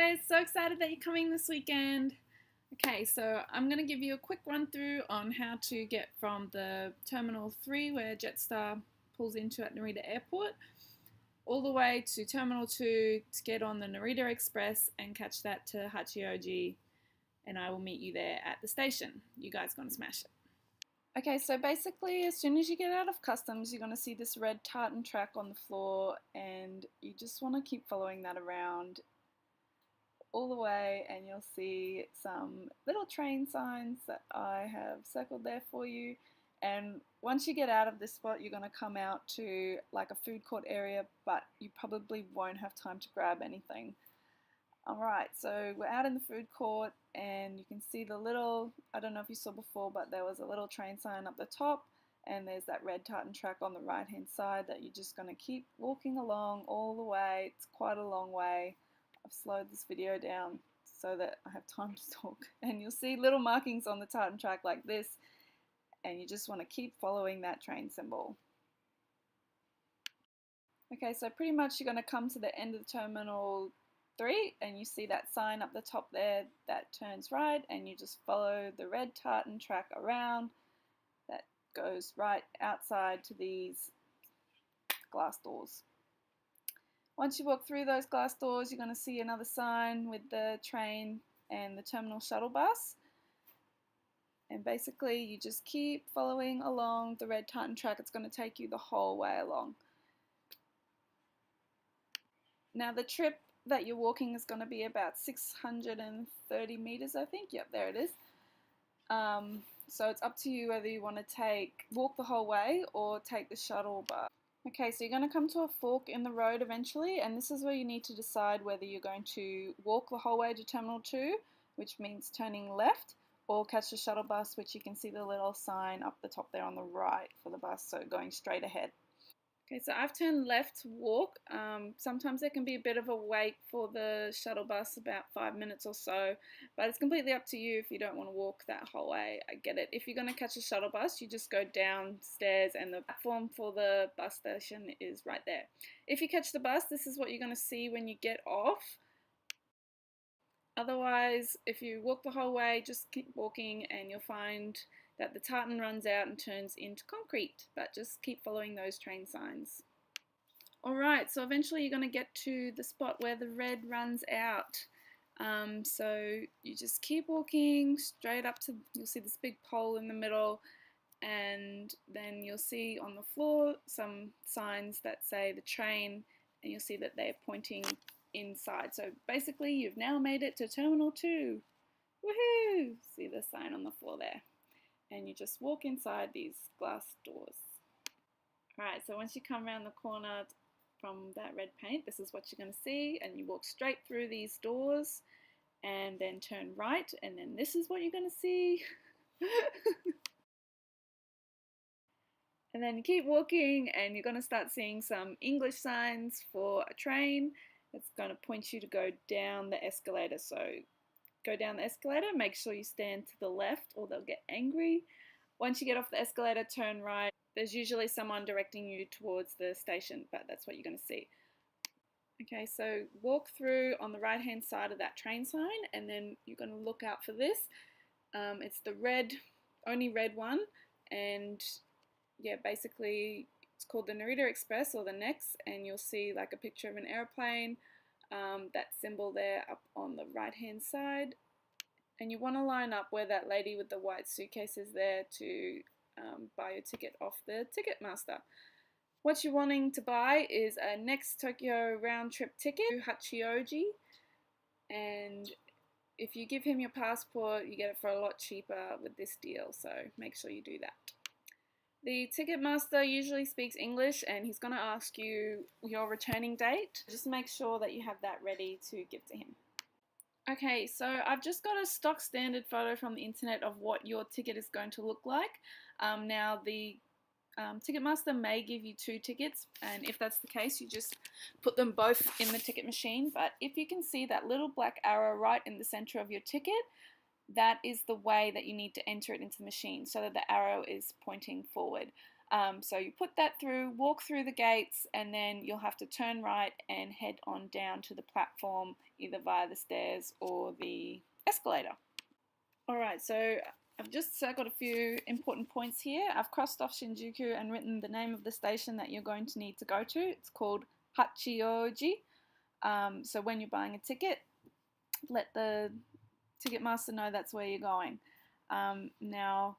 guys, so excited that you're coming this weekend. Okay, so I'm going to give you a quick run through on how to get from the Terminal 3 where Jetstar pulls into at Narita Airport all the way to Terminal 2 to get on the Narita Express and catch that to Hachioji, and I will meet you there at the station. You guys are going to smash it. Okay, so basically as soon as you get out of customs, you're going to see this red tartan track on the floor, and you just want to keep following that around all the way, and you'll see some little train signs that I have circled there for you. And once you get out of this spot, you're going to come out to like a food court area, but you probably won't have time to grab anything. Alright, so we're out in the food court and you can see the little, I don't know if you saw before, but there was a little train sign up the top, and there's that red tartan track on the right hand side that you're just going to keep walking along all the way. It's quite a long way. I've slowed this video down so that I have time to talk, and you'll see little markings on the tartan track like this, and you just want to keep following that train symbol. Okay, so pretty much you're going to come to the end of the Terminal 3 and you see that sign up the top there that turns right, and you just follow the red tartan track around that goes right outside to these glass doors. Once you walk through those glass doors, you're going to see another sign with the train and the terminal shuttle bus. And basically you just keep following along the red tartan track. It's going to take you the whole way along. Now the trip that you're walking is going to be about 630 meters, I think. Yep, there it is. So it's up to you whether you want to walk the whole way or take the shuttle bus. Okay, so you're going to come to a fork in the road eventually, and this is where you need to decide whether you're going to walk the whole way to Terminal 2, which means turning left, or catch the shuttle bus, which you can see the little sign up the top there on the right for the bus, so going straight ahead. Okay, so I've turned left to walk. Sometimes there can be a bit of a wait for the shuttle bus, about 5 minutes or so, but it's completely up to you if you don't want to walk that whole way. I get it. If you're going to catch a shuttle bus, you just go downstairs and the platform for the bus station is right there. If you catch the bus, this is what you're going to see when you get off. Otherwise, if you walk the whole way, just keep walking and you'll find that the tartan runs out and turns into concrete, but just keep following those train signs. Alright, so eventually you're going to get to the spot where the red runs out. So you just keep walking straight up to, you'll see this big pole in the middle, and then you'll see on the floor some signs that say the train, and you'll see that they're pointing inside. So basically you've now made it to Terminal 2. Woohoo! See the sign on the floor there. And you just walk inside these glass doors. Alright, so once you come around the corner from that red paint, this is what you're going to see, and you walk straight through these doors and then turn right, and then this is what you're going to see. And then you keep walking and you're going to start seeing some English signs for a train that's going to point you to go down the escalator. So go down the escalator, make sure you stand to the left or they'll get angry. Once you get off the escalator, turn right. There's usually someone directing you towards the station, but that's what you're going to see. Okay, so walk through on the right hand side of that train sign, and then you're going to look out for this. It's the only red one, and yeah, basically it's called the Narita Express or the NEX, and you'll see like a picture of an airplane. That symbol there up on the right hand side, and you want to line up where that lady with the white suitcase is there to buy your ticket off the Ticketmaster. What you're wanting to buy is a NEX Tokyo round trip ticket to Hachioji, and if you give him your passport you get it for a lot cheaper with this deal, so make sure you do that. The Ticketmaster usually speaks English, and he's going to ask you your returning date. Just make sure that you have that ready to give to him. Okay, so I've just got a stock standard photo from the internet of what your ticket is going to look like. Now the Ticketmaster may give you 2 tickets, and if that's the case you just put them both in the ticket machine, but if you can see that little black arrow right in the center of your ticket, that is the way that you need to enter it into the machine, so that the arrow is pointing forward. So you put that through, walk through the gates, and then you'll have to turn right and head on down to the platform, either via the stairs or the escalator. Alright, so I've just got a few important points here. I've crossed off Shinjuku and written the name of the station that you're going to need to go to. It's called Hachioji. So when you're buying a ticket, let the ticket master know that's where you're going. Now,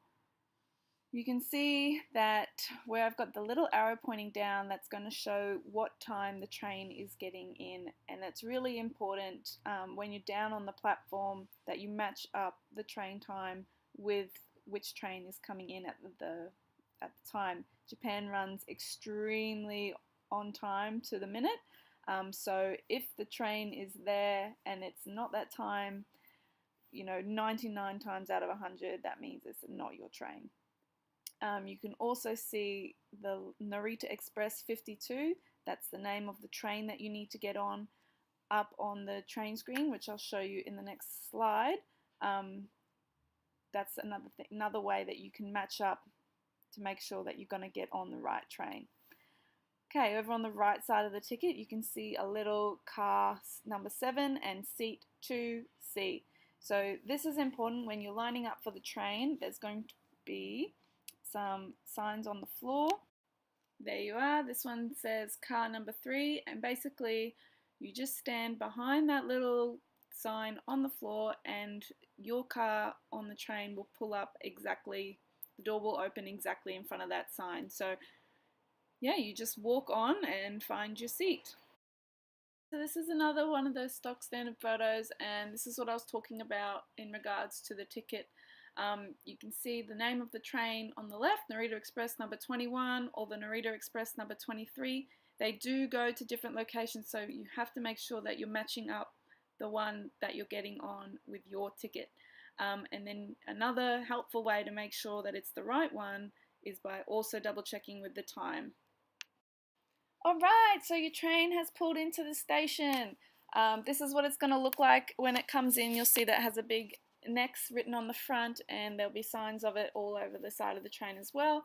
you can see that where I've got the little arrow pointing down, that's going to show what time the train is getting in, and that's really important when you're down on the platform that you match up the train time with which train is coming in at the time. Japan runs extremely on time to the minute, so if the train is there and it's not that time, 99 times out of 100, that means it's not your train. You can also see the Narita Express 52, that's the name of the train that you need to get on, up on the train screen, which I'll show you in the next slide. That's another way that you can match up to make sure that you're going to get on the right train. Okay, over on the right side of the ticket you can see a little car number 7 and seat 2C. So this is important when you're lining up for the train. There's going to be some signs on the floor. There you are. This one says car number 3, and basically you just stand behind that little sign on the floor and your car on the train will pull up exactly, the door will open exactly in front of that sign. So yeah, you just walk on and find your seat. So this is another one of those stock standard photos, and this is what I was talking about in regards to the ticket. You can see the name of the train on the left, Narita Express number 21 or the Narita Express number 23. They do go to different locations, so you have to make sure that you're matching up the one that you're getting on with your ticket. And then another helpful way to make sure that it's the right one is by also double checking with the time. Alright, so your train has pulled into the station. This is what it's going to look like when it comes in. You'll see that it has a big Next written on the front, and there'll be signs of it all over the side of the train as well.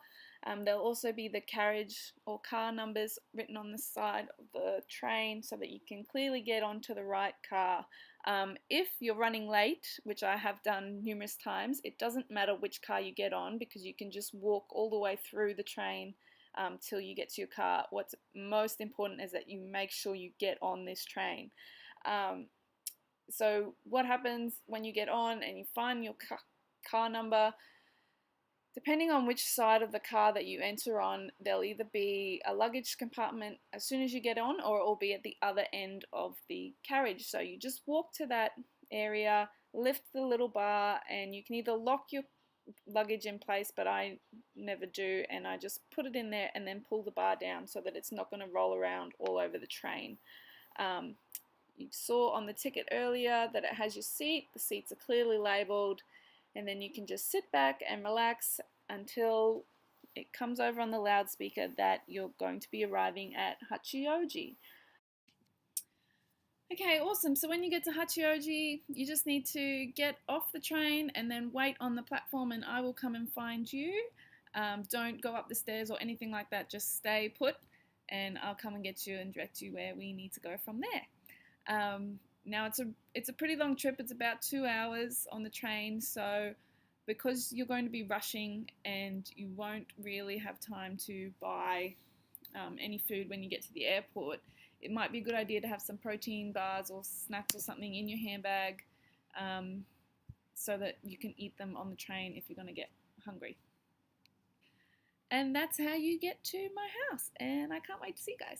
There'll also be the carriage or car numbers written on the side of the train so that you can clearly get onto the right car. If you're running late, which I have done numerous times, it doesn't matter which car you get on because you can just walk all the way through the train till you get to your car. What's most important is that you make sure you get on this train. So what happens when you get on and you find your car number, depending on which side of the car that you enter on, there'll either be a luggage compartment as soon as you get on, or it will be at the other end of the carriage. So you just walk to that area, lift the little bar, and you can either lock your luggage in place, but I never do, and I just put it in there and then pull the bar down so that it's not going to roll around all over the train. You saw on the ticket earlier that it has your seat. The seats are clearly labelled, and then you can just sit back and relax until it comes over on the loudspeaker that you're going to be arriving at Hachioji. Okay, awesome. So when you get to Hachioji, you just need to get off the train and then wait on the platform, and I will come and find you. Don't go up the stairs or anything like that. Just stay put, and I'll come and get you and direct you where we need to go from there. Now it's a pretty long trip. It's about 2 hours on the train, so because you're going to be rushing and you won't really have time to buy any food when you get to the airport, it might be a good idea to have some protein bars or snacks or something in your handbag so that you can eat them on the train if you're going to get hungry. And that's how you get to my house, and I can't wait to see you guys.